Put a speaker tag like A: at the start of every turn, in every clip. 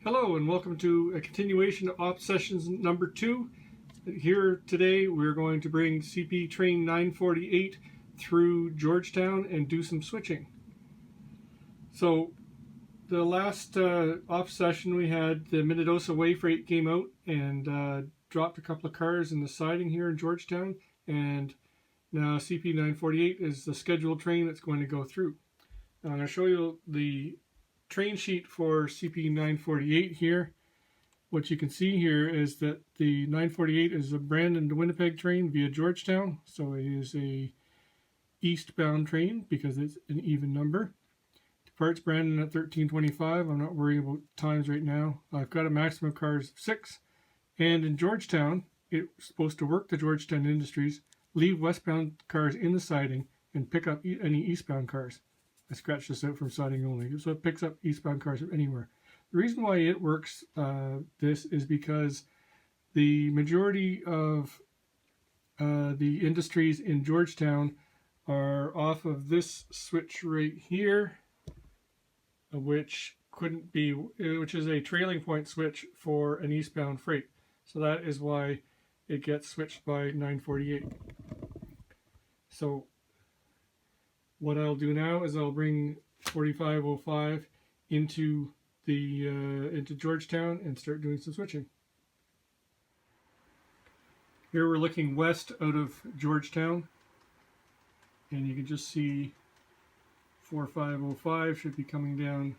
A: Hello and welcome to a continuation of op sessions number 2. Here today we're going to bring CP train 948 through Georgetown and do some switching. So the last op session we had, the Minnedosa Way Freight came out and dropped a couple of cars in the siding here in Georgetown, and now CP 948 is the scheduled train that's going to go through. Now I'm going to show you the train sheet for CP 948 here. What you can see here is that the 948 is a Brandon to Winnipeg train via Georgetown, so it is a eastbound train because it's an even number. Departs Brandon at 13:25. I'm not worrying about times right now. I've got a maximum of cars of 6, and in Georgetown it's supposed to work the Georgetown Industries, leave westbound cars in the siding, and pick up any eastbound cars. I scratched this out from siding only, so it picks up eastbound cars from anywhere. The reason why it works this is because the majority of the industries in Georgetown are off of this switch right here, which is a trailing point switch for an eastbound freight. So that is why it gets switched by 948. So what I'll do now is I'll bring 4505 into Georgetown and start doing some switching. Here we're looking west out of Georgetown, and you can just see 4505 should be coming down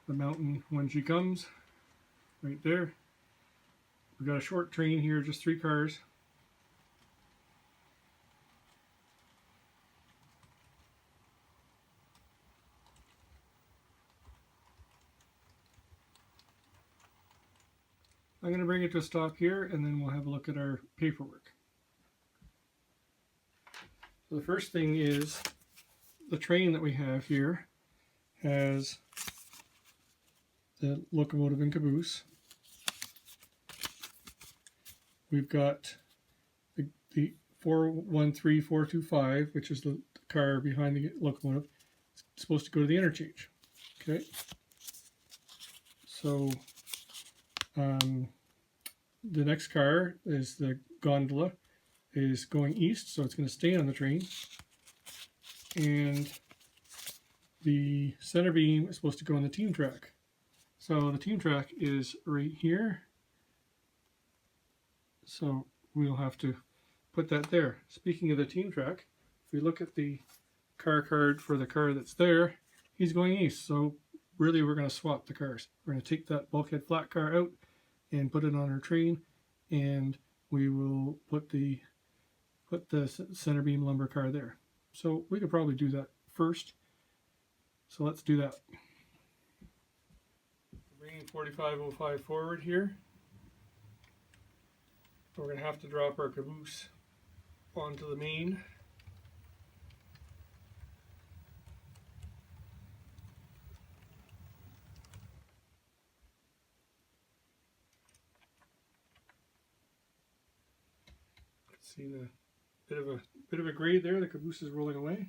A: the mountain when she comes, right there. We've got a short train here, just 3 cars. I'm going to bring it to a stop here, and then we'll have a look at our paperwork. So the first thing is the train that we have here has the locomotive and caboose. We've got the 413425, which is the car behind the locomotive. It's supposed to go to the interchange. Okay. So the next car is the gondola, is going east, so it's going to stay on the train. And the center beam is supposed to go on the team track. So the team track is right here. So we'll have to put that there. Speaking of the team track, if we look at the car card for the car that's there, he's going east. So really we're going to swap the cars. We're going to take that bulkhead flat car out and put it on our train, and we will put the center beam lumber car there. So we could probably do that first. So let's do that. Bringing 4505 forward here. We're going to have to drop our caboose onto the main. See the bit of a grade there. The caboose is rolling away.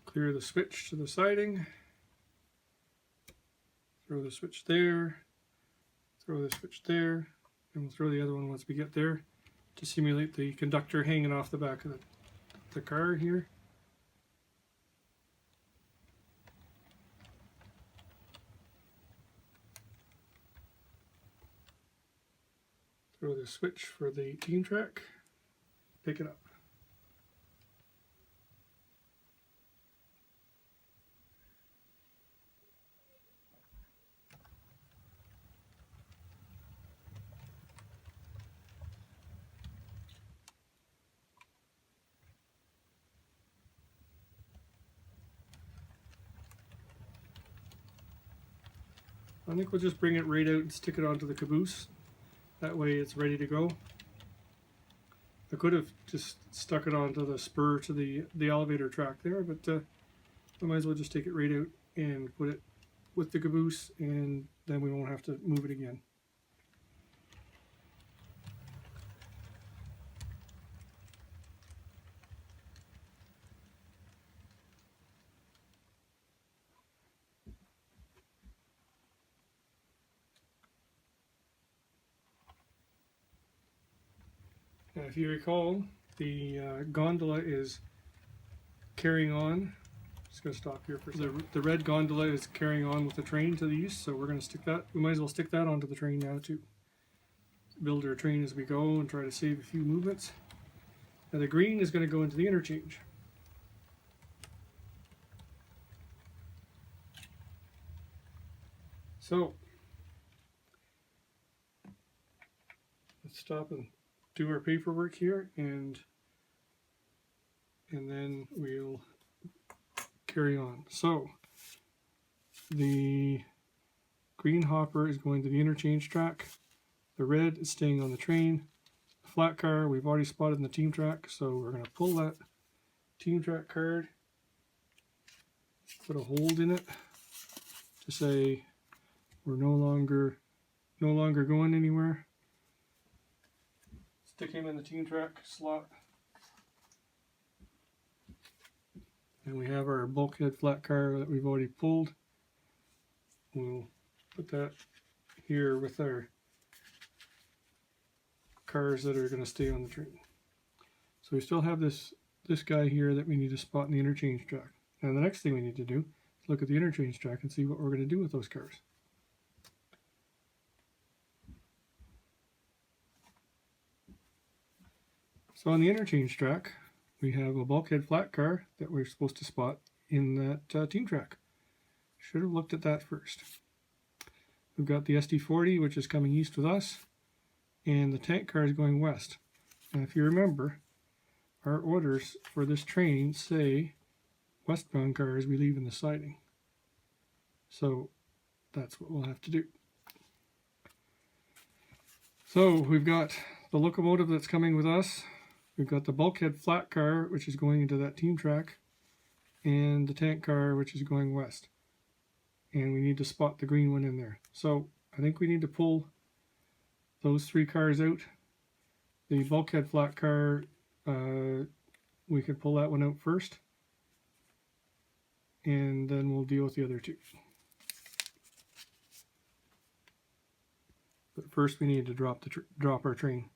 A: Clear the switch to the siding. Throw the switch there. Throw the switch there. And we'll throw the other one once we get there to simulate the conductor hanging off the back of the car here. Throw the switch for the team track, pick it up. I think we'll just bring it right out and stick it onto the caboose. That way it's ready to go. I could have just stuck it onto the spur to the elevator track there, but I might as well just take it right out and put it with the caboose, and then we won't have to move it again. Now, if you recall, the gondola is carrying on. Just going to stop here for a second. The red gondola is carrying on with the train to the east, so we're going to stick that. We might as well stick that onto the train now too. Build our train as we go and try to save a few movements. Now the green is going to go into the interchange. So let's stop and do our paperwork here, and then we'll carry on. So the green hopper is going to the interchange track. The red is staying on the train. The flat car we've already spotted in the team track, so we're going to pull that team track card, put a hold in it to say we're no longer going anywhere. Stick him in the team track slot. And we have our bulkhead flat car that we've already pulled. We'll put that here with our cars that are going to stay on the train. So we still have this guy here that we need to spot in the interchange track. Now the next thing we need to do is look at the interchange track and see what we're going to do with those cars. So on the interchange track, we have a bulkhead flat car that we're supposed to spot in that team track. Should have looked at that first. We've got the SD40, which is coming east with us, and the tank car is going west. And if you remember, our orders for this train say westbound cars we leave in the siding. So that's what we'll have to do. So we've got the locomotive that's coming with us. We've got the bulkhead flat car, which is going into that team track, and the tank car, which is going west. And we need to spot the green one in there. So I think we need to pull those three cars out. The bulkhead flat car, we could pull that one out first, and then we'll deal with the other two. But first we need to drop our train.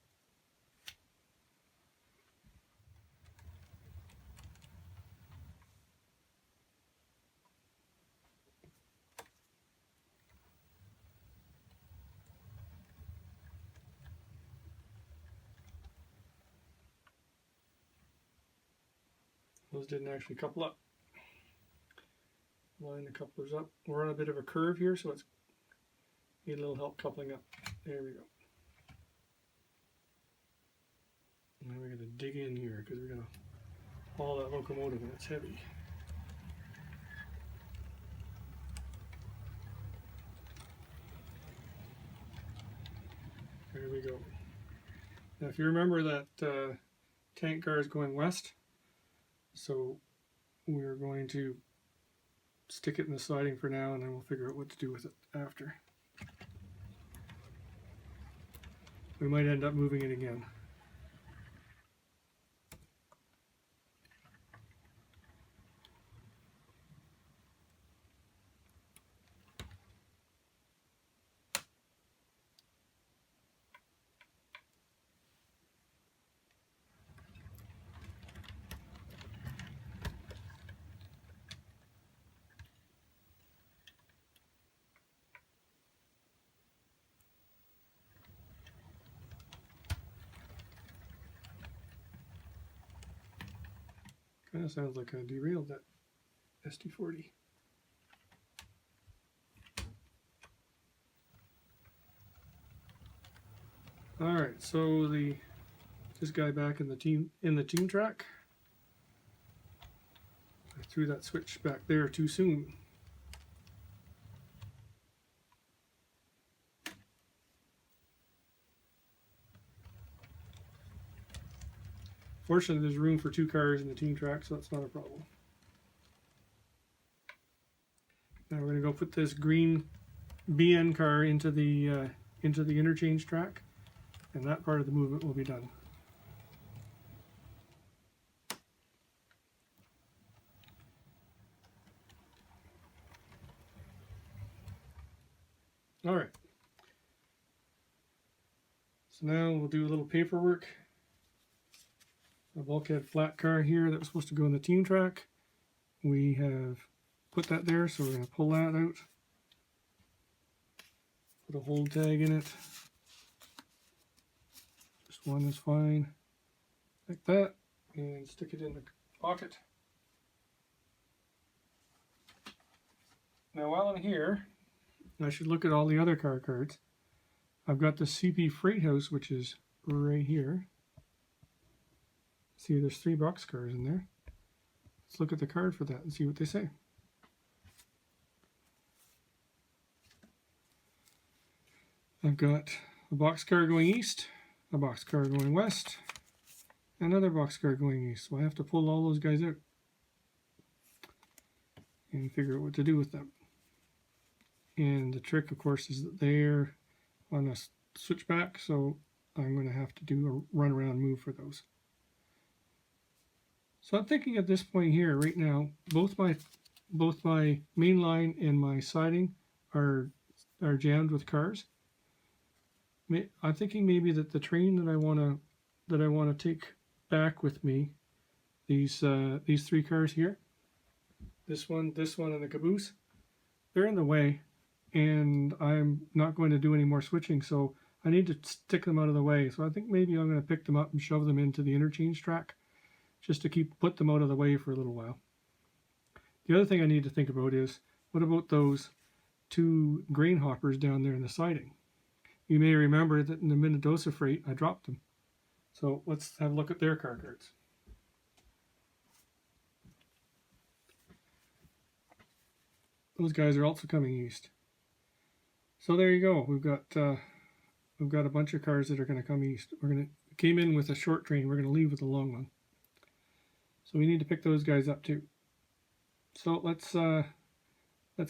A: Those didn't actually couple up. Line the couplers up. We're on a bit of a curve here, so it's need a little help coupling up. There we go. Now we're going to dig in here because we're going to haul that locomotive and it's heavy. There we go. Now if you remember that tank car is going west, so we're going to stick it in the siding for now, and then we'll figure out what to do with it after. We might end up moving it again. Kind of sounds like I derailed that SD40. All right, so this guy back in the team track. I threw that switch back there too soon. Fortunately, there's room for two cars in the team track, so that's not a problem. Now we're going to go put this green BN car into the interchange track, and that part of the movement will be done. All right. So now we'll do a little paperwork A bulkhead flat car here that was supposed to go in the team track. We have put that there, so we're going to pull that out. Put a hold tag in it. Just one is fine. Like that. And stick it in the pocket. Now while I'm here, I should look at all the other car cards. I've got the CP Freight House, which is right here. See, there's 3 box cars in there. Let's look at the card for that and see what they say. I've got a boxcar going east, a boxcar going west, another boxcar going east. So I have to pull all those guys out and figure out what to do with them. And the trick, of course, is that they're on a switchback, so I'm going to have to do a runaround move for those. So I'm thinking at this point here, right now, both my main line and my siding are jammed with cars. I'm thinking maybe that the train that I want to take back with me, these 3 cars here, this one, and the caboose, they're in the way, and I'm not going to do any more switching, so I need to stick them out of the way. So I think maybe I'm going to pick them up and shove them into the interchange track, just to put them out of the way for a little while. The other thing I need to think about is, what about those 2 grain hoppers down there in the siding? You may remember that in the Minnedosa freight, I dropped them. So let's have a look at their car cards. Those guys are also coming east. So there you go. We've got a bunch of cars that are going to come east. We came in with a short train. We're going to leave with a long one. So we need to pick those guys up too. So let's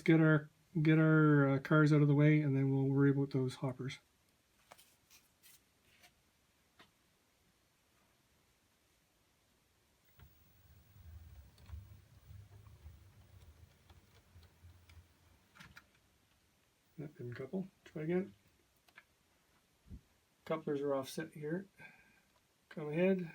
A: get our cars out of the way, and then we'll worry about those hoppers. That didn't couple. Try again. Couplers are offset here. Come ahead.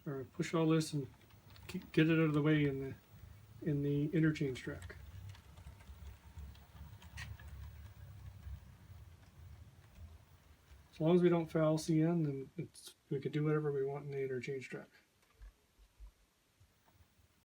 A: Or push all this and get it out of the way in the interchange track. As long as we don't foul CN, then we can do whatever we want in the interchange track.